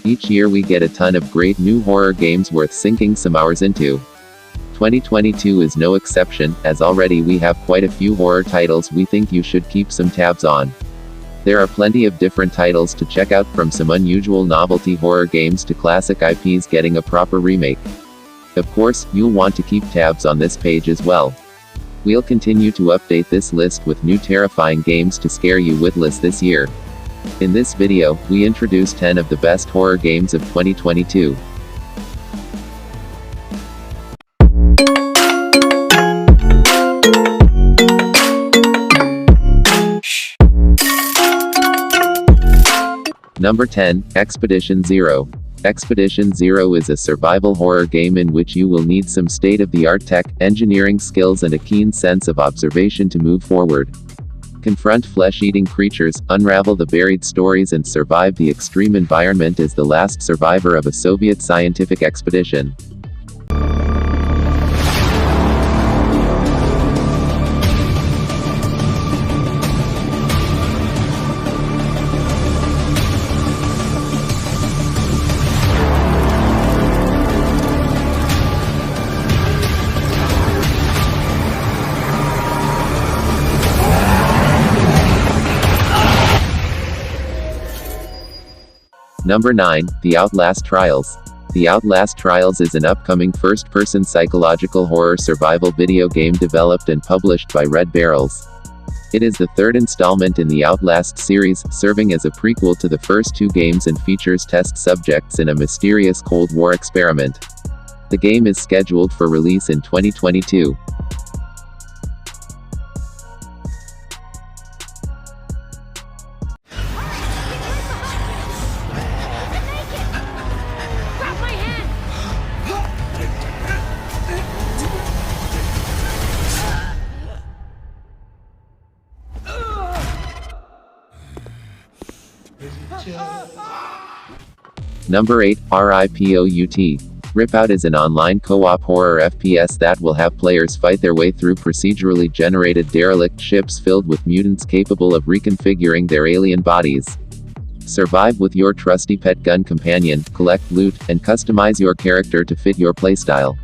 Each year we get a ton of great new horror games worth sinking some hours into. 2022 is no exception, as already we have quite a few horror titles we think you should keep some tabs on. There are plenty of different titles to check out, from some unusual novelty horror games to classic IPs getting a proper remake. Of course, you'll want to keep tabs on this page as well. We'll continue to update this list with new terrifying games to scare you witless this year. In this video, we introduce 10 of the best horror games of 2022. Number 10, Expedition Zero. Expedition Zero is a survival horror game in which you will need some state-of-the-art tech, engineering skills and a keen sense of observation to move forward. Confront flesh-eating creatures, unravel the buried stories and survive the extreme environment as the last survivor of a Soviet scientific expedition. Number 9, The Outlast Trials. The Outlast Trials is an upcoming first-person psychological horror survival video game developed and published by Red Barrels. It is the third installment in the Outlast series, serving as a prequel to the first two games and features test subjects in a mysterious Cold War experiment. The game is scheduled for release in 2022. Number 8, RIPOUT. RIPOUT is an online co-op horror FPS that will have players fight their way through procedurally generated derelict ships filled with mutants capable of reconfiguring their alien bodies. Survive with your trusty pet gun companion, collect loot, and customize your character to fit your playstyle.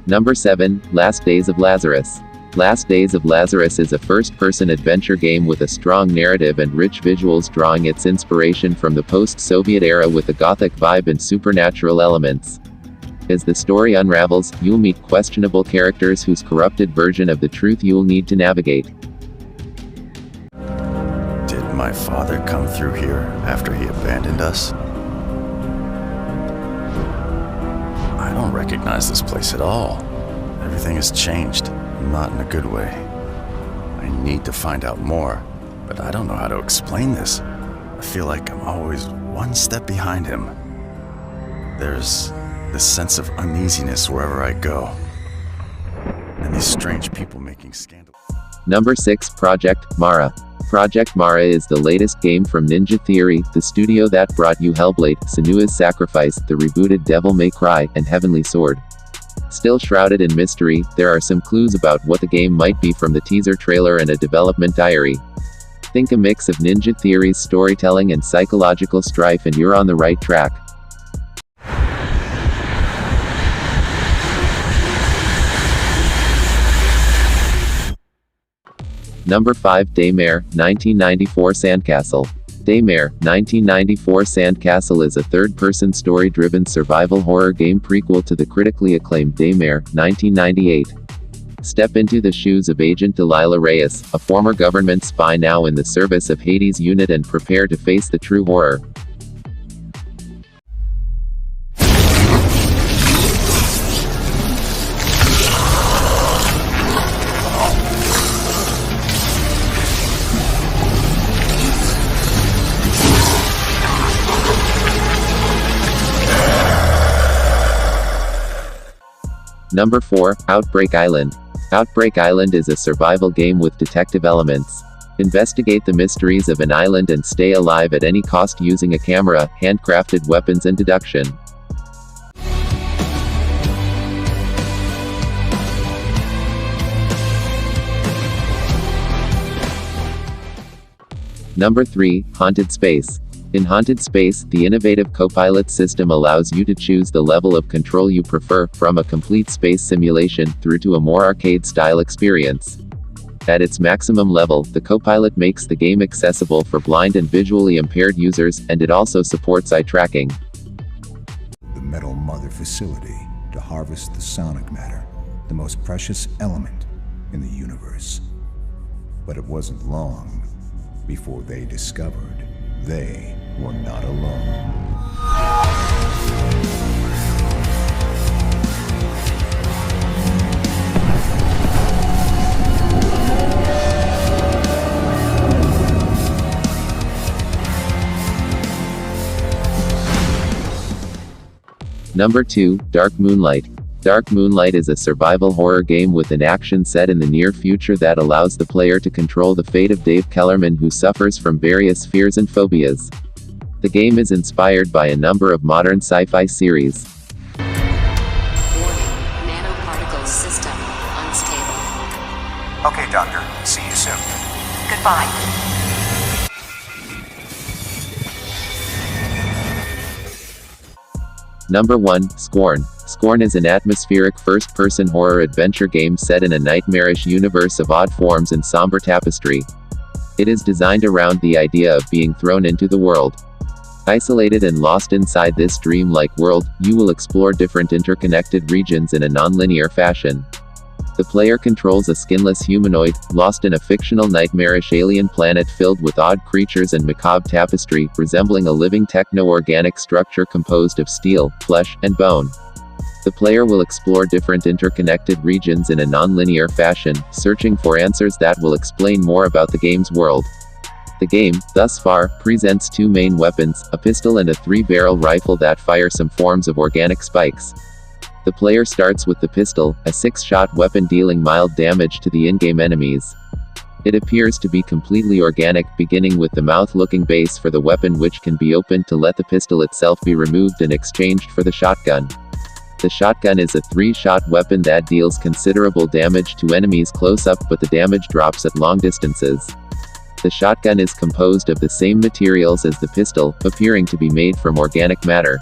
Number 7, Last Days of Lazarus. Last Days of Lazarus is a first-person adventure game with a strong narrative and rich visuals, drawing its inspiration from the post-Soviet era with a gothic vibe and supernatural elements. As the story unravels, you'll meet questionable characters whose corrupted version of the truth you'll need to navigate. Did my father come through here after he abandoned us? I don't recognize this place at all. Everything has changed, not in a good way. I need to find out more, but I don't know how to explain this. I feel like I'm always one step behind him. There's this sense of uneasiness wherever I go, and these strange people making scandal. Number 6, Project Mara. Project Mara is the latest game from Ninja Theory, the studio that brought you Hellblade, Senua's Sacrifice, the rebooted Devil May Cry, and Heavenly Sword. Still shrouded in mystery, there are some clues about what the game might be from the teaser trailer and a development diary. Think a mix of Ninja Theory's storytelling and psychological strife and you're on the right track. Number 5, Daymare, 1994 Sandcastle. Daymare, 1994 Sandcastle is a third-person story-driven survival horror game prequel to the critically acclaimed Daymare, 1998. Step into the shoes of Agent Delilah Reyes, a former government spy now in the service of Hades' unit, and prepare to face the true horror. Number 4, Outbreak Island. Outbreak Island is a survival game with detective elements. Investigate the mysteries of an island and stay alive at any cost using a camera, handcrafted weapons and deduction. Number 3, Haunted Space. In Haunted Space, the innovative Copilot system allows you to choose the level of control you prefer, from a complete space simulation, through to a more arcade-style experience. At its maximum level, the Copilot makes the game accessible for blind and visually impaired users, and it also supports eye tracking. The Metal Mother facility to harvest the sonic matter, the most precious element in the universe. But it wasn't long before they discovered they were not alone. Number 2, Dark Moonlight. Dark Moonlight is a survival horror game with an action set in the near future that allows the player to control the fate of Dave Kellerman, who suffers from various fears and phobias. The game is inspired by a number of modern sci-fi series. Warning, nanoparticle system unstable. Okay, Doctor. See you soon. Goodbye. Number 1, Scorn. Scorn is an atmospheric first-person horror adventure game set in a nightmarish universe of odd forms and somber tapestry. It is designed around the idea of being thrown into the world. Isolated and lost inside this dream-like world, you will explore different interconnected regions in a non-linear fashion. The player controls a skinless humanoid, lost in a fictional nightmarish alien planet filled with odd creatures and macabre tapestry, resembling a living techno-organic structure composed of steel, flesh, and bone. The player will explore different interconnected regions in a non-linear fashion, searching for answers that will explain more about the game's world. The game, thus far, presents 2 main weapons, a pistol and a 3-barrel rifle that fire some forms of organic spikes. The player starts with the pistol, a 6-shot weapon dealing mild damage to the in-game enemies. It appears to be completely organic, beginning with the mouth-looking base for the weapon, which can be opened to let the pistol itself be removed and exchanged for the shotgun. The shotgun is a 3-shot weapon that deals considerable damage to enemies close up, but the damage drops at long distances. The shotgun is composed of the same materials as the pistol, appearing to be made from organic matter.